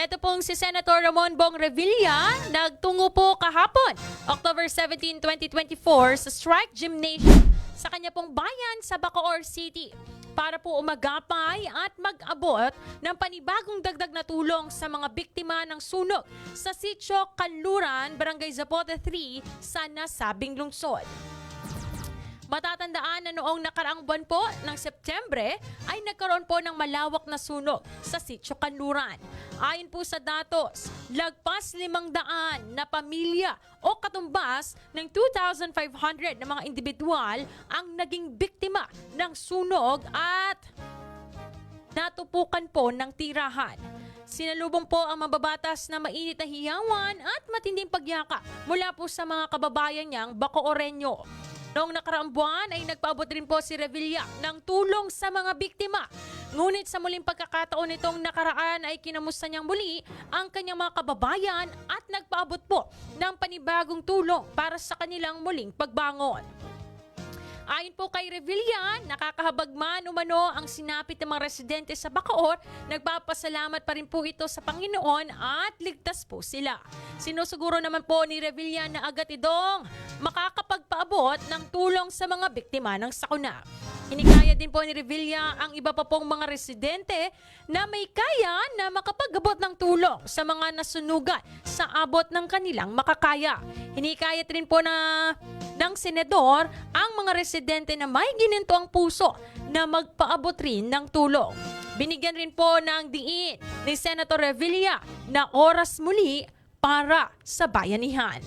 Ito pong si Senator Ramon Bong Revilla, nagtungo po kahapon, October 17, 2024 sa Strike Gymnasium sa kanya pong bayan sa Bacoor City para po umagapay at mag-abot ng panibagong dagdag na tulong sa mga biktima ng sunog sa Sitio Kanluran, Barangay Zapote 3 sa nasabing lungsod. Matatandaan na noong nakaraang buwan po ng Setyembre ay nagkaroon po ng malawak na sunog sa Sitio Kanluran. Ayon po sa datos, lagpas 500 na pamilya o katumbas ng 2,500 na mga individual ang naging biktima ng sunog at natupukan po ng tirahan. Sinalubong po ang mababatas na mainit na hiyawan at matinding pagyaka mula po sa mga kababayan niyang Bacooreño. Noong nakaraang buwan ay nagpaabot rin po si Revilla ng tulong sa mga biktima. Ngunit sa muling pagkakataon nitong nakaraan ay kinamusta niyang muli ang kanyang mga kababayan at nagpaabot po ng panibagong tulong para sa kanilang muling pagbangon. Ayon po kay Revilla, nakakahabag man umano ang sinapit ng mga residente sa Bacoor, nagpapasalamat pa rin po ito sa Panginoon at ligtas po sila. Sinusuguro naman po ni Revilla na agad itong makakapagpaabot ng tulong sa mga biktima ng sakuna. Hinikaya din po ni Revilla ang iba pa pong mga residente na may kaya na makapag-abot ng tulong sa mga nasunugan sa abot ng kanilang makakaya. Hinikayat rin po ng senador ang mga residente na may gininto ang puso na magpaabot rin ng tulong. Binigyan rin po ng diin ni Senator Revilla na oras muli para sa bayanihan.